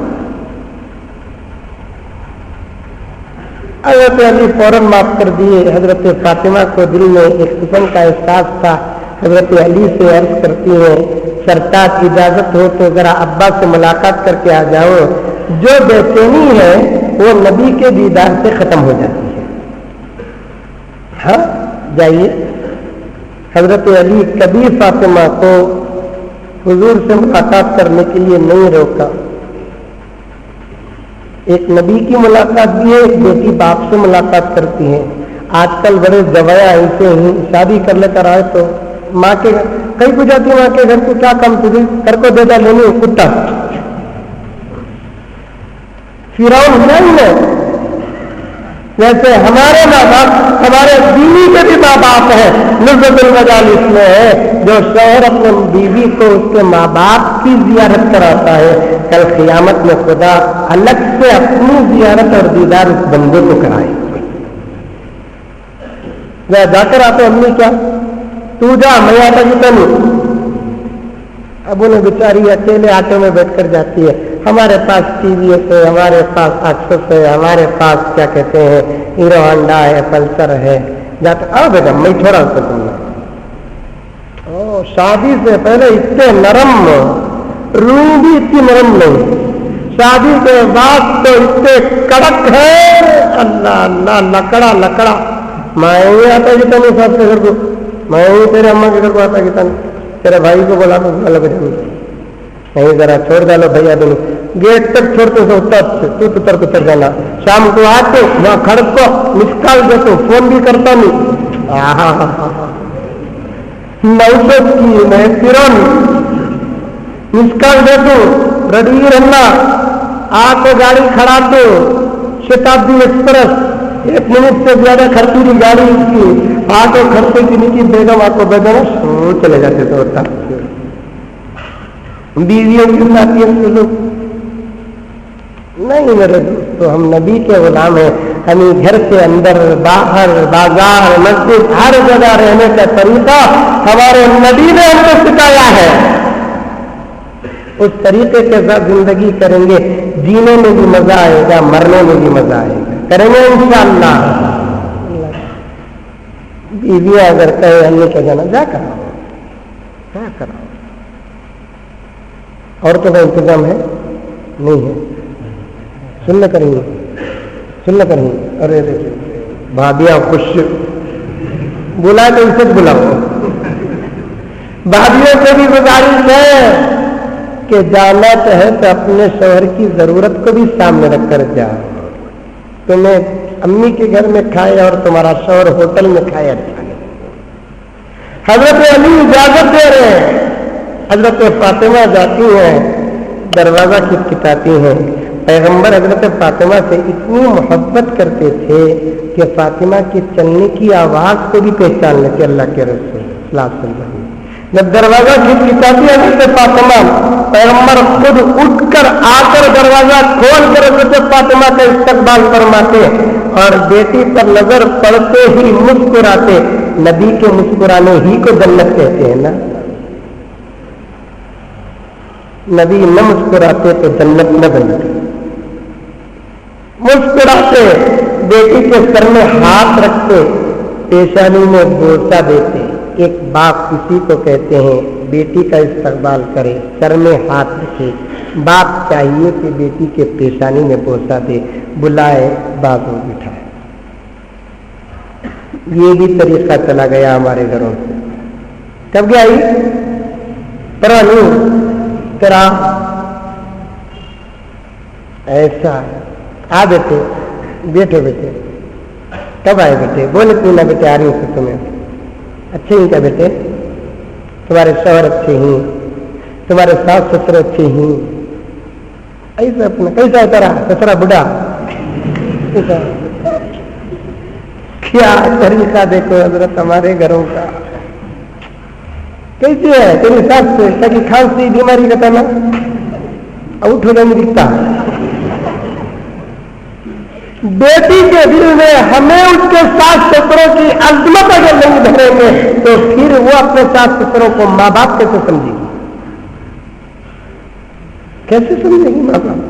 हजरत अली फौरन माफ कर दिए। हजरत फातिमा को दिल में एक किस्म का एहसास था। हजरत अली से अर्ज करती है सरताज इजाजत हो तो जरा अब्बा से मुलाकात करके आ जाओ। जो बेचैनी है वो नबी के दीदार से खत्म हो जाती है। हाँ, जाइए। हजरत अली कभी फातिमा को हुजूर से मुलाकात करने के लिए नहीं रोका। एक नबी की मुलाकात भी है, एक बेटी बाप से मुलाकात करती है। आजकल बड़े जवाया ऐसे ही शादी कर लेकर आए तो माँ के कहीं को जाती है, माँ के घर को क्या काम तुझे, घर को देता लेने कुत्ता फिरौन नहीं। जैसे हमारे माँ बाप, हमारे बीवी के भी माँ बाप है, नुज़्ज़तुल मजालिस में है, जो शौहर अपने बीवी को उसके माँ बाप की जियारत कराता है, कल क़ियामत में खुदा अलग से अपनी जियारत और दीदार उस बंदे को कराए। जाकर आते अम्मी क्या, तू जा मैं आता जीता नहीं। अब उन्हें बेचारी अकेले आटे में बैठकर जाती है। हमारे पास टीवीएस है, हमारे पास एक्सेस है, हमारे पास क्या कहते हैं हीरो होंडा है, पल्सर है। जाते आओ बेटा मैं छोड़ा उसको तुमने। ओ शादी से पहले इतने नरम, रूह भी इतनी नरम नहीं, शादी के बाद तो इतने कड़क है। अल्लाह अल्लाह, लकड़ा लकड़ा। मैं ही आता जीता नहीं सास के घर को, मैं ही तेरे अम्मा के घर को आता जीता नहीं। तेरे भाई को बोला अलग नहीं, जरा छोड़ डालो भैया दोनों, गेट तक छोड़ते सो तू उतर जाना। शाम को आते वहां खड़क को मिसकाल देते, फोन भी करता नहीं। नौसत की मैं फिरन मिसकाल देते, रेडी रहना। आके गाड़ी खड़ा तो शताब्दी एक्सप्रेस 1 मिनट से ज्यादा खर्ची गाड़ी की, आके खर्चे की नीचे बेगम आपको बेगम चले जाते तो होता। बीवियों की साथी लोग नहीं मेरे दोस्तों, हम नबी के गुलाम हैं। हमें घर के अंदर, बाहर, बाजार, मस्जिद, हर जगह रहने का तरीका हमारे नबी ने हमको सिखाया है। उस तरीके के साथ जिंदगी करेंगे, जीने में भी मजा आएगा, मरने में भी मजा आएगा। करेंगे इंशाअल्लाह। बीवियां अगर कहे हमने क्या जाना, जा कराओ, क्या कराओ, औरतों का इंतजाम है। نہیں ہے. سننا کریں. ارے بھابیاں خوش بلا تو اسے بلاؤ. بھابیوں سے بھی گزارش ہے کہ جانا چاہے تو اپنے شوہر کی ضرورت کو بھی سامنے رکھ کر جاؤ. تمہیں امی کے گھر میں کھائے اور تمہارا شوہر ہوٹل میں کھائے اچھا نہیں. حضرت علی اجازت دے رہے ہیں. حضرت فاطمہ جاتی ہیں, دروازہ کھٹکھٹاتی ہیں. پیغمبر حضرت فاطمہ سے اتنی محبت کرتے تھے کہ فاطمہ کی چلنے کی آواز کو بھی پہچان لیتے اللہ کے رسول صلی اللہ علیہ وسلم. جب دروازہ کھٹکھٹاتی ہے حضرت فاطمہ, پیغمبر خود اٹھ کر آ کر دروازہ کھول کر حضرت فاطمہ کا استقبال فرماتے اور بیٹی پر نظر پڑتے ہی مسکراتے. نبی کے مسکرانے ہی کو جنت کہتے ہیں نا. نبی نہ مسکراتے تو جنت نہ بنتی. مسکراتے, بیٹی کے سر میں ہاتھ رکھتے, پیشانی میں بوسہ دیتے. ایک باپ کسی کو کہتے ہیں بیٹی کا استقبال کرے, سر میں ہاتھ رکھے. باپ چاہیے کہ بیٹی کے پیشانی میں بوسہ دے, بلائے, بازو بٹھائے. یہ بھی طریقہ چلا گیا ہمارے گھروں سے. کب گیا ترا نہیں تیرا ایسا آ بیٹے, بیٹھو بیٹے. کب آئے بیٹے؟ بولے تھی نہ بیٹے آ رہی ہوں تمہیں. اچھے ہی کیا بیٹے؟ تمہارے شوہر اچھے ہیں, تمہارے ساس سسر اچھے ہیں. ایسا اپنا کیسا ہے تیرا سسرا بڑھا؟ کیا طریقہ دیکھو حضرت ہمارے گھروں کا. کیسی ہے تیری ساس سے کبھی کھانسی بیماری کا تھا آؤٹ ہو جانے دکھتا. بیٹی کے دل میں ہمیں اس کے ساس سسروں کی عظمت اگر نہیں دھریں گے تو پھر وہ اپنے ساس سسروں کو ماں باپ کیسے سمجھے گی؟ کیسے سمجھے گی ماں باپ؟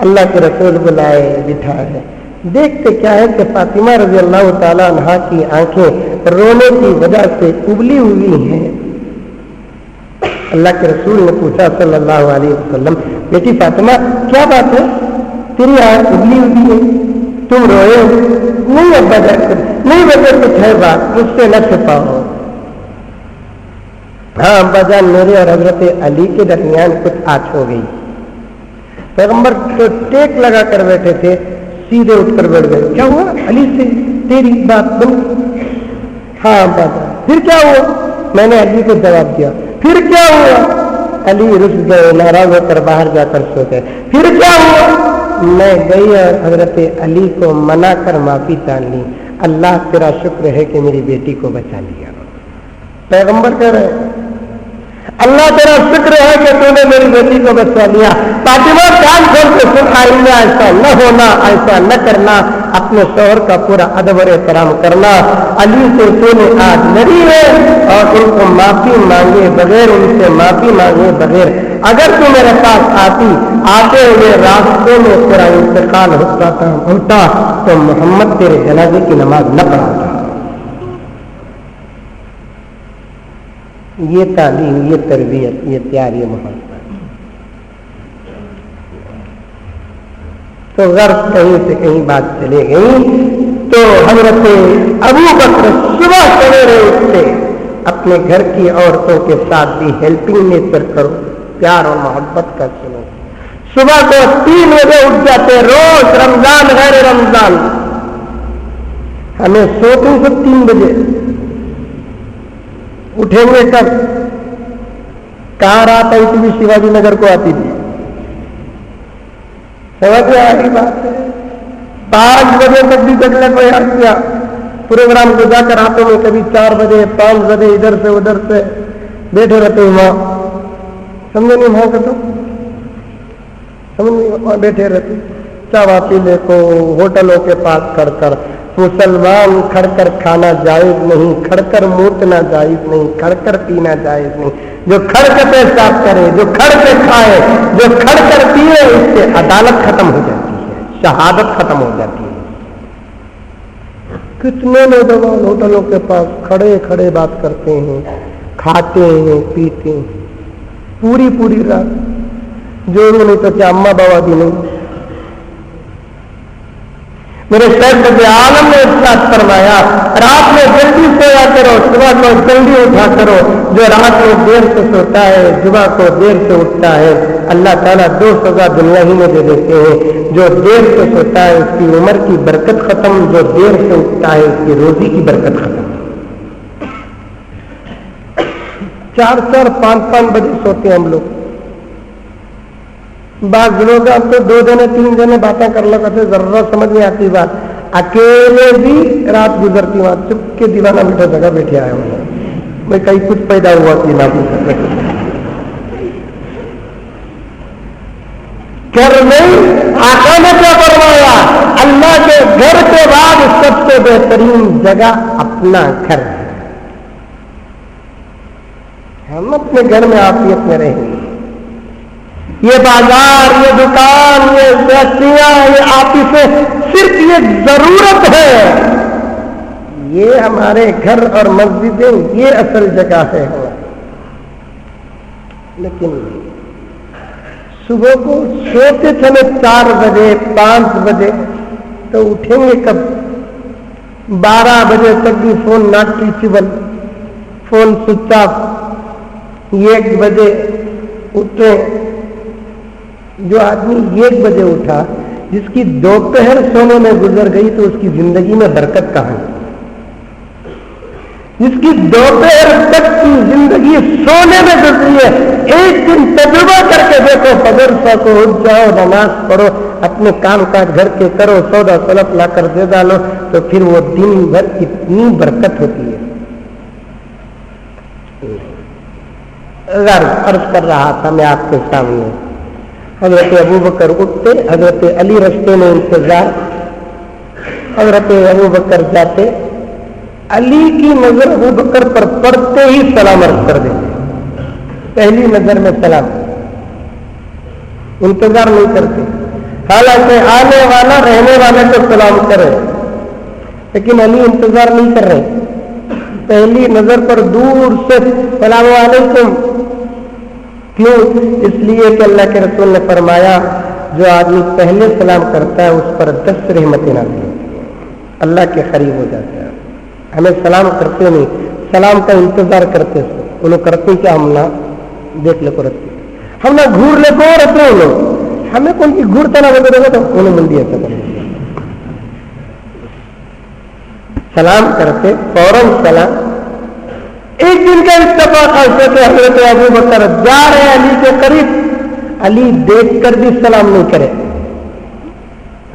اللہ کے رسول بلائے, بٹھائے. دیکھتے کیا ہے کہ فاطمہ رضی اللہ تعالی عنہا کی آنکھیں رونے کی وجہ سے ابلی ہوئی ہیں. اللہ کے رسول نے پوچھا صلی اللہ علیہ وسلم, بیٹی فاطمہ کیا بات ہے, تیری آنکھ ابلی ہوئی ہے, تم روئے ہو؟ نہیں ابا جان, نہیں بیٹے کچھ ہے بات, مجھ سے نہ چھپاؤ. ہاں ابا جان, میرے اور حضرت علی کے درمیان کچھ آنچ ہو گئی. پیغمبر تو ٹیک لگا کر بیٹھے تھے, سیدھے اٹھ کر بیٹھ گئے. کیا ہوا علی سے تیری بات بن؟ ہاں ابا جان. پھر کیا ہوا؟ میں نے علی کو جواب دیا. پھر کیا ہوا؟ علی رس گئے, ناراض ہو کر باہر جا کر سو گئے. پھر کیا ہوا؟ میں گئی اور حضرت علی کو منا کر معافی چاہ لی. اللہ تیرا شکر ہے کہ میری بیٹی کو بچا لیا. پیغمبر کہہ رہے اللہ تیرا شکر ہے کہ تو نے میری بیٹی کو بچا لیا. فاطمہ کان کھول کے سن, آئندہ ایسا نہ ہونا, ایسا نہ کرنا, اپنے شوہر کا پورا ادب اور احترام کرنا. علی سے تو نے آج لڑی ہے اور ان کو معافی مانگے بغیر, ان سے معافی مانگے بغیر اگر تو میرے پاس آتے ہوئے راستے میں تیرا انتقال ہوتا تو محمد تیرے جنازے کی نماز نہ پڑھاتا. یہ تعلیم, یہ تربیت, یہ پیار, یہ محبت. تو غرض کہیں سے کہیں بات چلے گئی تو حضرت ابو بکر صبح سویرے اٹھتے, اپنے گھر کی عورتوں کے ساتھ بھی ہیلپنگ نیچر کرو, پیار اور محبت کا چلو. صبح کو 3 بجے اٹھ جاتے روز, رمضان غیر رمضان. ہمیں سوتے سے 3 بجے اٹھیں گے کب؟ کہاں رات آئی تھی شیواجی نگر کو آتی تھی, سمجھ میں آ رہی بات ہے. 5 بجے تک بھی جگنے کو یاد کیا پروگرام کو جا کر ہاتھوں میں, کبھی 4 بجے 5 بجے ادھر سے ادھر سے بیٹھے رہتے ہیں وہاں. سمجھے نہیں وہاں کا تو سمجھ نہیں, وہاں بیٹھے رہتے چاوا پیلے کو ہوٹلوں کے پاس کھڑ کر. مسلمان کھڑ کر کھانا جائز نہیں, کھڑ کر موتنا جائز نہیں, کھڑ کر پینا جائز نہیں. جو کھڑ کر پیشاب کرے, جو کھڑ کے کھائے, جو کھڑ کر پیے, اس سے عدالت ختم ہو جاتی ہے, شہادت ختم ہو جاتی ہے. کتنے نوجوان ہوٹلوں کے پاس کھڑے کھڑے بات کرتے ہیں, کھاتے ہیں, پیتے ہیں. पूरी रात जोड़ू नहीं तो क्या अम्मा बाबा भी नहीं। मेरे शेख आलम ने इरशाद फरमाया, रात में जल्दी सोया करो, सुबह को जल्दी उठा करो। जो रात में देर से सोता है, सुबह को देर से उठता है, अल्लाह ताला 2 सजा दुनिया ही में दे देते हैं। जो देर से सोता है उसकी उम्र की बरकत खत्म, जो देर से उठता है उसकी रोजी की बरकत खत्म। 4-4, 5-5 बजे सोते हैं हम लोग। बात लोग अब तो 2 जने 3 जने बातें कर लो, कहते जरूरत समझ नहीं आती बात। अकेले भी रात गुजरती, वहां चुप के दीवाना बैठा जगह बैठे आया हूं मैं, कहीं कुछ पैदा हुआ कि ना पूछ घर नहीं। आका ने क्या फरमाया, अल्लाह के घर के बाद सबसे बेहतरीन जगह अपना घर है। हम अपने घर में आफियत में रहेंगे। ये बाजार, ये दुकान, ये फैक्ट्रियां, ये ऑफिसें सिर्फ ये जरूरत है। ये हमारे घर और मस्जिदें ये असल जगह है। लेकिन सुबह को सोते चले 4 बजे 5 बजे तो उठेंगे कब? 12 बजे तक भी phone not reachable, phone switch off. 1 बजे उठे। जो आदमी 1 बजे उठा, जिसकी दोपहर सोने में गुजर गई तो उसकी जिंदगी में बरकत कहां है? जिसकी दोपहर तक की जिंदगी सोने में गुजरी है, एक दिन तजुर्बा करके देखो, फजर को उठ जाओ, नमाज पढ़ो, अपने काम काज घर के करो, सौदा सलफ ला कर दे डालो, तो फिर वो दिन भर कितनी बरकत होती है। अर्ज कर रहा था मैं आपके सामने, हजरत अबू बकर उठते, हजरत अली रस्ते में इंतजार, हजरत अबू बकर जाते, अली की नजर अबू बकर पर पड़ते ही सलाम अर्ज कर देते, पहली नजर में सलाम, इंतजार नहीं करते। हालांकि आने वाला रहने वाले को सलाम करे, लेकिन अली इंतजार नहीं कर रहे, पहली नजर पर दूर से सलाम वालेकुम। क्यों? इसलिए कि अल्लाह के रसूल ने फरमाया, जो आदमी पहले सलाम करता है उस पर 10 रहमतें नाज़िल होती हैं, अल्लाह के करीब हो जाता है। हमें सलाम करते नहीं, सलाम का इंतजार करते, उन्हें करते क्या, हम ना देख ले को रखते, हम ना घूर ले को रखते, उन्हें हमें कौन की घूरता ना वगैरह तो उन्हें मिल दिया था। सलाम करते फौरन सलाम। एक दिन का इत्तेफाक ऐसे कि हजरत अबू बकर जा रहे हैं अली के करीब, अली देखकर भी सलाम नहीं करे।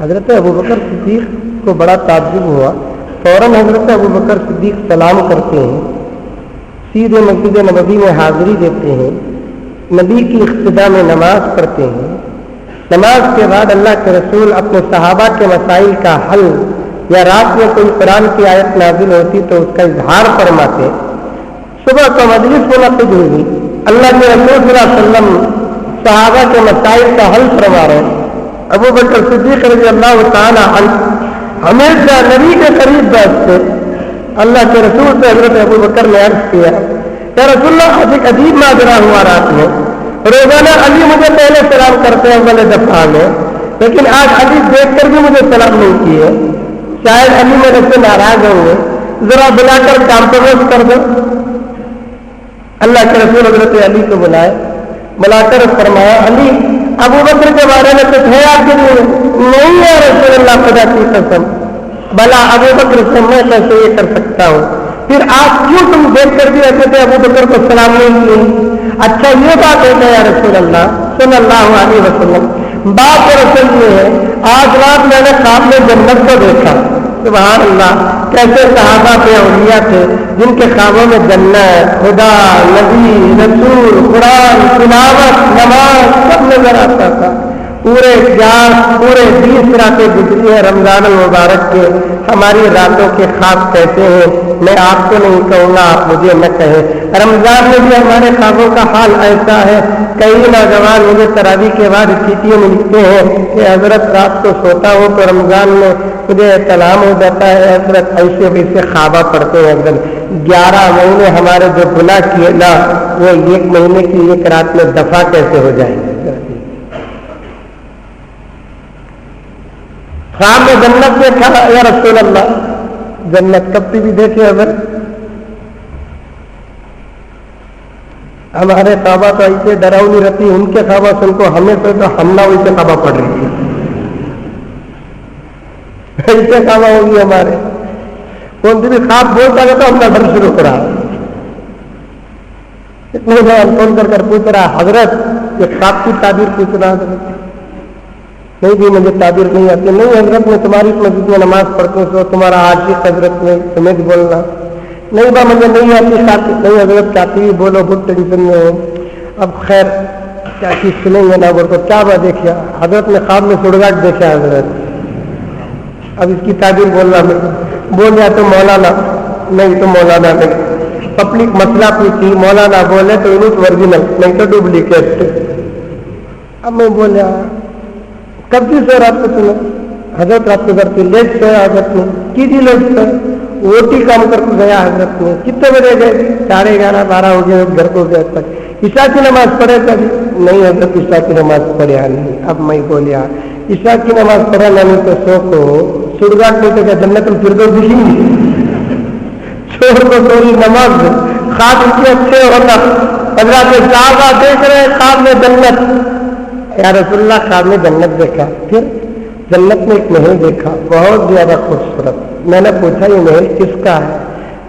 हजरत अबू बकर सिद्दीक को बड़ा ताज्जुब हुआ, फौरन हजरत अबू बकर सिद्दीक सलाम करते हैं, सीधे मस्जिद नबवी में हाजिरी देते हैं, नबी की इख्तिदा में नमाज पढ़ते हैं। नमाज के बाद अल्लाह के रसूल अपने सहाबा के मसाइल का हल, या रात में कोई कुरान की आयत नाजिल होती तो उसका इजहार फरमाते। सुबह को मजलिस मुनक़िद हुई, अल्लाह के रसूल सल्लल्लाहु अलैहि वसल्लम सहाबा के मसाइल का हल फरमा रहे। अबू बकर सिद्दीक़ रज़ियल्लाहु ताला अन्हु हमेशा नबी के करीब बैठते। अल्लाह के रसूल से हजरत अबू बकर ने अर्ज किया, या रसूलल्लाह, एक अजीब माजरा हुआ रात में, रोजाना अली मुझे पहले सलाम करते हैं अव्वल दफा में, लेकिन आज अली देखकर भी मुझे सलाम नहीं किए, शायद अली मेरे से नाराज होंगे, जरा बुलाकर कॉम्प्रोमाइज कर दो। अल्लाह के रसूल हजरत अली को बुलाए, बुलाकर फरमाया, अली अबू बकर के बारे में कुछ है आपके लिए? नहीं है रसूलुल्लाह, खुदा की कसम, भला अबू बकर से मैं कैसे ये कर सकता हूँ? फिर आप क्यों तुम देख कर भी हजरत अबू बकर को सलाम नहीं किए? अच्छा ये बात है या रसूलुल्लाह सल्लल्लाहु अलैहि वसल्लम, बात दरअसल ये है, आज रात मैंने ख्वाब में जन्नत को देखा। सुभान अल्लाह, कैसे सहाबा पे औलिया थे जिनके ख्वाबों में जन्नत, खुदा, नबी, रसूल, कुरान, तिलावत, नमाज सब नजर आता था। پورے 20 راتیں گزری ہیں رمضان المبارک کے. ہماری راتوں کے خواب کیسے ہیں میں آپ کو نہیں کہوں گا، آپ مجھے نہ کہیں. رمضان میں بھی ہمارے خوابوں کا حال ایسا ہے. کئی نوجوان مجھے تراویح کے بعد چیٹیاں ملتے ہیں کہ حضرت رات کو سوتا ہوں تو رمضان میں مجھے اطلاع ہو جاتا ہے حضرت ایسے ویسے خوابہ پڑھتے ہیں. حضرت 11 مہینے ہمارے جو گناہ کیے نا وہ 1 مہینے کی 1 رات میں دفع کیسے ہو جائیں گے؟ خواب میں جنت دیکھا یا رسول اللہ، جنت کب بھی دیکھے حضرت. ہمارے خوابہ تو ایسے ڈراؤنی رہتی، ان کے خوابہ سن کو ہمیں تو حملہ ویسے خوابہ پڑ رہی ہے، ایسے خوابہ ہوگی ہمارے. کون سی بھی خواب بولتا ہے تو ہم کا ڈر شروع کرا. اتنے جان فون کر پوچھ رہا حضرت یہ خواب کی تعبیر پوچھ رہا حضرت. نہیں بھی مجھے تعبیر نہیں آتی. نہیں حضرت میں تمہاری مسجد میں نماز پڑھتی ہوں تو تمہارا عاشق حضرت میں تمہیں بولنا. نہیں با مجھے نہیں آتی شاطی. نہیں حضرت چاہتی بھی بولو بہت ٹینشن میں ہو. اب خیر کیا چیز سنیں گے نہ بول تو کیا با دیکھا حضرت نے خواب میں سڑگاٹ دیکھا حضرت. اب اس کی تعبیر بولنا میں بول یا تو مولانا نہیں تو مولانا نہیں. پبلک مسئلہ پوچھی مولانا بولے تو انہیں ورجنل نہیں تو ڈپلیکیٹ. اب میں بولیا کب جی سو رات کو تمہیں حضرت رات کو کرتی لیٹ سویا حضرت نے کی تھی لیٹ سویا اوٹی کام کر کے گیا حضرت نے. کتنے بجے گئے 11:30 12 ہو گئے گھر کو گئے تک. عشاء کی نماز پڑھے کبھی نہیں حضرت عشاء کی نماز پڑھیا نہیں. اب میں بولیا عشاء کی نماز پڑھا نہیں تو سو کو سڑگاٹ میں تو کیا جنت الفردوس دکھیں گی. چھوڑ کو تھوڑی نماز خواب کے اچھے ہونا. حضرت صحابہ دیکھ رہے خواب میں جنت. یا رسول اللہ خواب میں جنت دیکھا. پھر جنت میں ایک محل دیکھا بہت زیادہ خوبصورت. میں نے پوچھا یہ محل کس کا ہے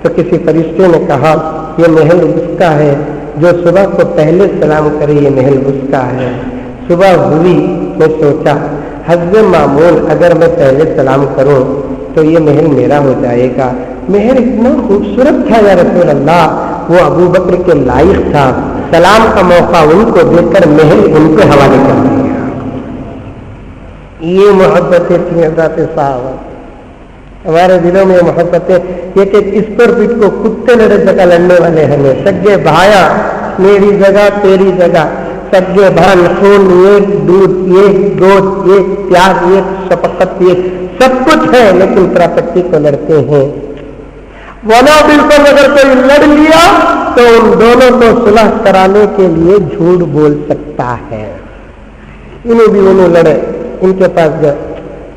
تو کسی فرشتے نے کہا یہ محل اس کا ہے جو صبح کو پہلے سلام کرے. یہ محل اس کا ہے. صبح ہوئی میں سوچا حسب معمول اگر میں پہلے سلام کروں تو یہ محل میرا ہو جائے گا. محل اتنا خوبصورت تھا یا رسول اللہ وہ ابو بکر کے لائق تھا. سلام کا موقع ان کو دے کر محل ان کے حوالے کر دیا. یہ محبتیں تھیں حضرت صاحب. ہمارے دلوں میں یہ محبتیں یہ کہ اس پر پیٹ کو کتے لڑے جگہ لڑنے والے ہمیں سگے بھایا میری جگہ تیری جگہ سگے بھان خون ایک دودھ ایک گوشت ایک پیار ایک شفقت ایک سب کچھ ہے لیکن پراپرٹی کو لڑتے ہیں. ونا بالکل اگر کوئی لڑ لیا تو ان دونوں کو صلح کرانے کے لیے جھوٹ بول سکتا ہے. انہیں بھی انہوں لڑے ان کے پاس گئے.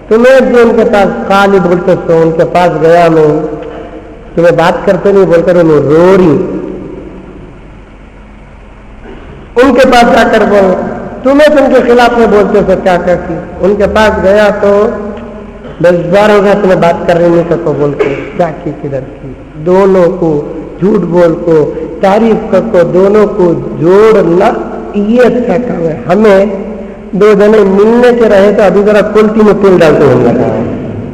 تمہیں جو ان کے پاس خالی بولتے تو ان کے پاس گیا میں تمہیں بات کرتے نہیں بول کر انہیں رو رہی. ان کے پاس جا کر بول تمہیں تو ان کے خلاف میں بولتے تو کیا کرتی. ان کے پاس گیا تو 10 بار ہوگا تمہیں بات کر رہی نہیں تو بول کے کیا کی کدھر کی. دونوں کو جھوٹ بول کو تعریف کر کو دونوں کو جوڑنا یہ اچھا کام ہے. ہمیں 2 جنے ملنے کے رہے تو ابھی ذرا کلتی میں تیل ڈالتے ہوں لگا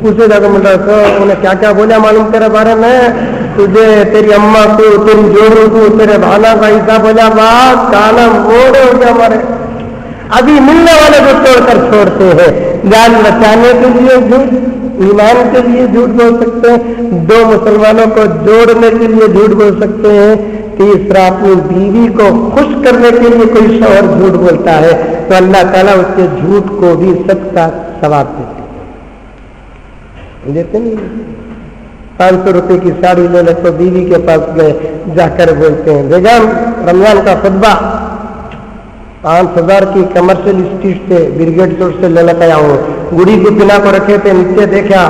اسے جگہ مل رہا تو انہیں کیا کیا بولا معلوم تیرے بارے میں تجھے تیری اماں کو تیری جوڑوں کو تیرے بھانا کا حصہ بولا بات کانا موڑے ہو گیا ہمارے. ابھی ملنے والے کو توڑ کر چھوڑتے ہیں. جان بچانے کے لیے جھوٹ ایمان کے لیے جھوٹ بول سکتے ہیں. 2 مسلمانوں کو جوڑنے کے لیے جھوٹ بول سکتے ہیں. تیسرا اپنی بیوی کو خوش کرنے کے لیے کوئی شوہر جھوٹ بولتا ہے تو اللہ تعالیٰ اس کے جھوٹ کو بھی سب کا ثواب دیتے نہیں. 500 روپے کی ساڑی لے لے تو بیوی کے پاس گئے جا کر بولتے ہیں بیگم رمضان کا خطبہ 5000 کی کمرشل اسٹریٹ سے بریگیڈ چوک سے لے کر آؤں. گڑی کی بنا کو رکھے تھے نیچے دیکھا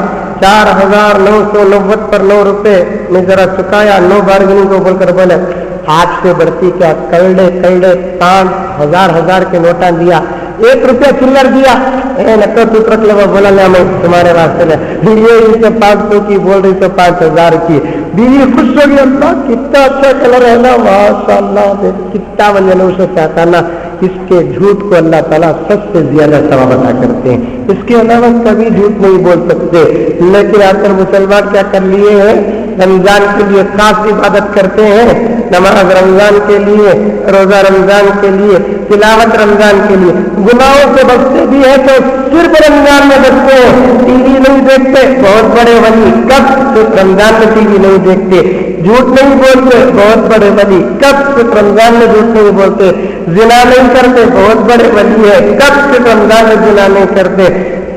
4990 پر 9 روپے میں ذرا چکایا. 9 بارگننگ کو بول کر بولے آج سے بڑھتی کیا کلڈے 5000 کے نوٹاں دیا 1 روپیہ چلر دیا نقد رکھ لگا بولا لیا میں تمہارے راستے میں یہ اسے 500 کی بول رہی تو 5000 کی. بیوی خوش ہو گئی. اللہ کتنا اچھا کلر ہے نا ماشاء اللہ کتنا بنجن اسے چاہتا نا. اس کے جھوٹ کو اللہ تعالیٰ سب سے زیادہ ثواب عطا کرتے ہیں. اس کے علاوہ کبھی جھوٹ نہیں بول سکتے. لیکن آج کل مسلمان کیا کر لیے ہیں رمضان کے لیے خاص عبادت کرتے ہیں. نماز رمضان کے لیے روزہ رمضان کے لیے تلاوت رمضان کے لیے गुनाहों से बचते भी है तो सिर्फ रमजान में बचते हैं। टीवी नहीं देखते, बहुत बड़े वली, कब? सिर्फ रमजान में टीवी नहीं देखते। झूठ नहीं बोलते, बहुत बड़े वली, कब? सिर्फ रमजान में झूठ नहीं बोलते। जिना नहीं करते, बहुत बड़े वली है, कब? सिर्फ रमजान में जिना नहीं करते।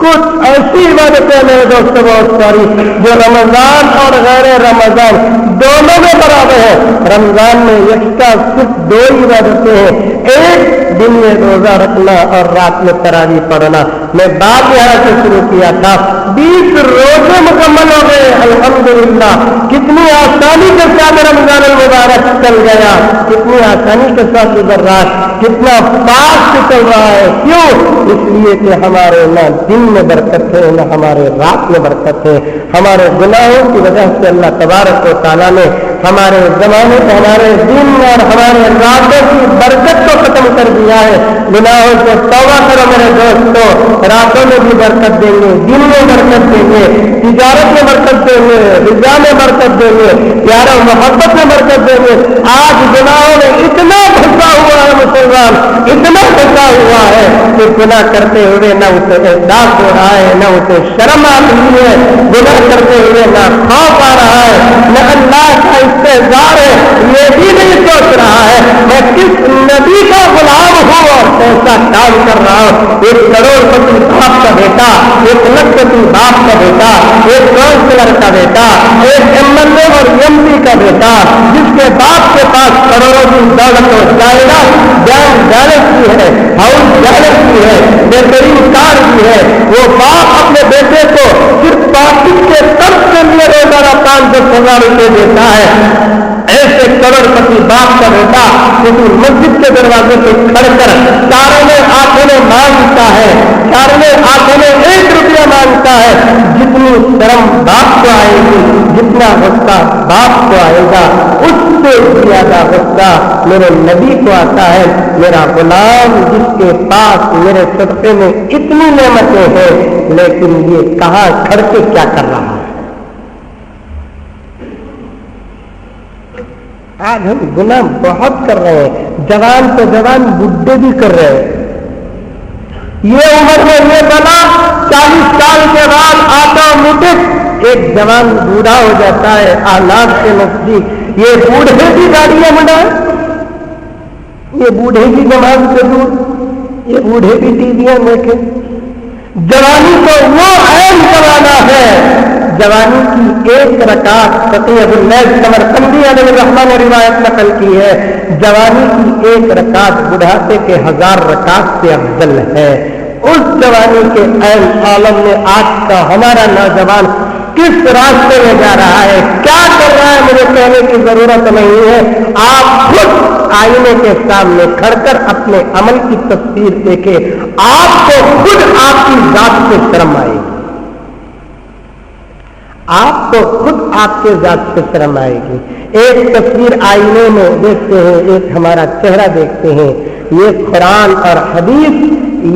कुछ ऐसी इबादतें मेरे दोस्तों बहुत सारी जो रमजान और गैर रमजान दोनों में बराबर है। रमजान में यकसा सिर्फ दो इबादतें हैं, एक दिन में रोजा रखना और रात में तरावी पढ़ना। मैं बात यहाँ से शुरू किया था, 20 रोजे मुकम्मल हो गए, अल्हम्दुलिल्लाह। कितनी आसानी के साथ रमजान मुबारक चल गया, कितनी आसानी के साथ गुजर रहा है, कितना फास्ट चल रहा है। क्यों? इसलिए कि हमारे न दिन में बरकत है, न हमारे रात में बरकत है। हमारे गुनाहों की वजह से अल्लाह तबारक व तआला ने हमारे जमाने में हमारे दिन और हमारे रातों की बरकत को खत्म कर दिया है। गुनाहों से तौबा करो मेरे दोस्तों, रातों में भी बरकत देंगे, दिन में बरकत देंगे, तिजारत में बरकत देंगे, रिजा में बरकत देंगे, प्यार और मोहब्बत में बरकत देंगे। आज गुनाहों में इतना फंसा हुआ है मुसलमान, इतना फंसा हुआ है कि गुनाह करते हुए न उसे एहसास हो रहा है, न उसे शर्म आ रही है, गुनाह करते हुए न खौफ आ रहा है, न अल्लाह का इंतजार है, ये भी नहीं सोच रहा है मैं किस नबी का गुलाम हूँ और कैसा काम कर रहा हूँ। 1 करोड़पति बाप का बेटा, 1 लखपति बाप का बेटा, 1 काउंसलर का बेटा, 1 MLA और MP का बेटा, जिसके बाप के पास करोड़ों की दौलत हो जाएगा, बैंक बैलेंस भी है, हाउस बैलेंस भी है, बेहतरीन कार भी है, वो बाप अपने बेटे को सिर्फ पाकिट के कर्ज के लिए रोजाना 5-10 हज़ार रुपये देता है। ऐसे करोड़पति बाप का बेटा किसी मस्जिद के दरवाजे पे खड़कर चारों आंखों में मांगता है, चारों आंखों में 1 रुपया मांगता है। जितनी शर्म बाप को आएगी, जितना गुस्सा बाप को आएगा, उससे ज्यादा गुस्सा मेरे नबी को आता है। मेरा गुलाम जिसके पास मेरे सदक़े में इतनी नेमतें हैं, लेकिन ये कहाँ खड़ के क्या कर रहा है। आज हम गुनाह बहुत कर रहे हैं, जवान तो जवान बुढ़े भी कर रहे हैं। ये उम्र में ये बना, 40 साल के बाद ऑटोमेटिक एक जवान बूढ़ा हो जाता है औलाद के नजदीक। ये बूढ़े की गाड़ियां बनाए, ये बूढ़े की जमात से दूर, ये बूढ़े की टीवियां देखे। जवानी तो वो अहम जमाना है, जवानी की 1 रकात तक़ी अबुल लैथ समरकंदी अलैहिर्रहमान ने रिवायत नकल की है, जवानी की 1 रकात बुढ़ापे के 1000 रकात से अफजल है। उस जवानी के अहम आलम में आज का हमारा नौजवान किस रास्ते में जा रहा है, क्या कर रहा है, मुझे कहने की जरूरत नहीं है। आप खुद आईने के सामने खड़कर अपने अमल की तस्वीर देखें, आपको खुद आपकी जात से शर्म आएगी, आपको खुद आपके जात से शर्म आएगी। एक तस्वीर आईने में देखते हैं, एक हमारा चेहरा देखते हैं, ये कुरान और हदीस,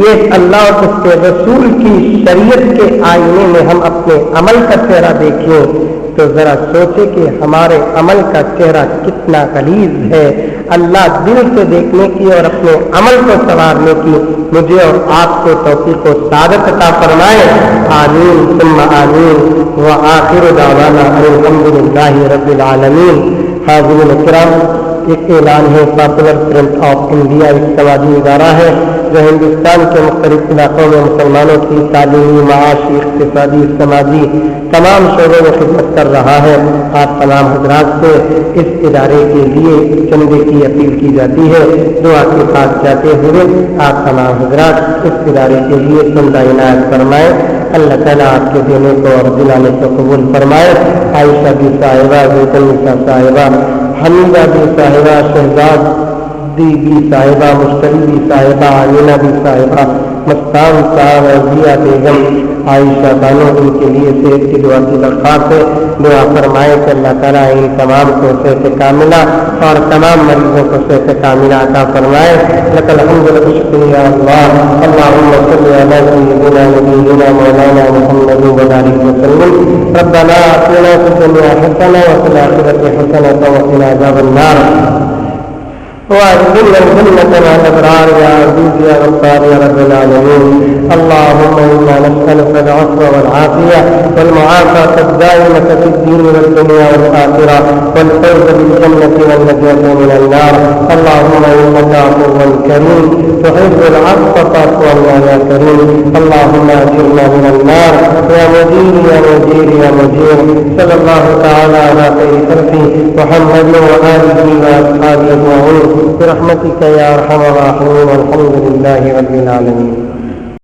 ये अल्लाह और उसके रसूल की शरीयत के आईने में हम अपने अमल का चेहरा देखें तो जरा सोचे कि हमारे अमल का चेहरा कितना गलीज है। अल्लाह दिल से देखने की और अपने अमल को संवारने की मुझे और आपको तौफीक व सादत अता फरमाए। आमीन सुम्मा आमीन व आखिर दावाना अल्हम्दुलिल्लाहि रब्बिल आलमीन। हाज़िरीन किराम, एक ऐलान है, पॉपुलर फ्रंट ऑफ इंडिया एक समाजी इदारा है जो हिंदुस्तान के मुख्तलिफ इलाकों में मुसलमानों की तालीमी, माशी, इक़्तिसादी, समाजी तमाम शोबों में खिदमत कर रहा है। आप तमाम हजरात से इस इदारे के लिए चंदे की अपील की जाती है। दुआ के साथ जाते हुए आप तमाम हजरात इस इदारे के लिए चंदा इनायत फरमाए। अल्लाह ताला आपके देने को और दिलाने को कबूल फरमाए। आयशा भी साहिबा, ज़ैतुन्निसा साहिबा, हमीदा भी साहिबा, शहजादी भी साहिबा, मुश्तरी भी साहिबा, आमीना भी साहिबा, मस्तान साहब, जिया बेगम, आयशा बानो, इनके लिए सेहत की दुआ की दरख्वास्त है। दुआ फरमाए कि अल्लाह ताला इन तमाम को सेहत कामिला और तमाम मरीजों को सेहत कामिला अता फरमाए। लकल हम्दु व शुक्रिया अल्लाह। अल्लाहुम्मा सल्लि अला सय्यिदिना नबिय्यिना मौलाना मुहम्मद व बारिक वसल्लम। रब्बना आतिना फिद दुनिया हसना व फिल आखिरति हसना व क़िना अज़ाबन्नार। وأدخلنا الجنة مع الأبرار يا عزيز يا غفار يا رب العالمين. اللهم إنا نسألك العفو والعافية والمعافاة الدائمة في الدين والدنيا والآخرة والفوز بالجنة والنجاة من النار. اللهم إنك عفو كريم تحب العفو فاعف عنا يا كريم. اللهم أجرنا من النار يا مجير يا مجير يا مجير. صلى الله تعالى على خير خلقه محمد وآله وأصحابه أجمعين برحمتك يا أرحم الراحمين. والحمد لله رب العالمين.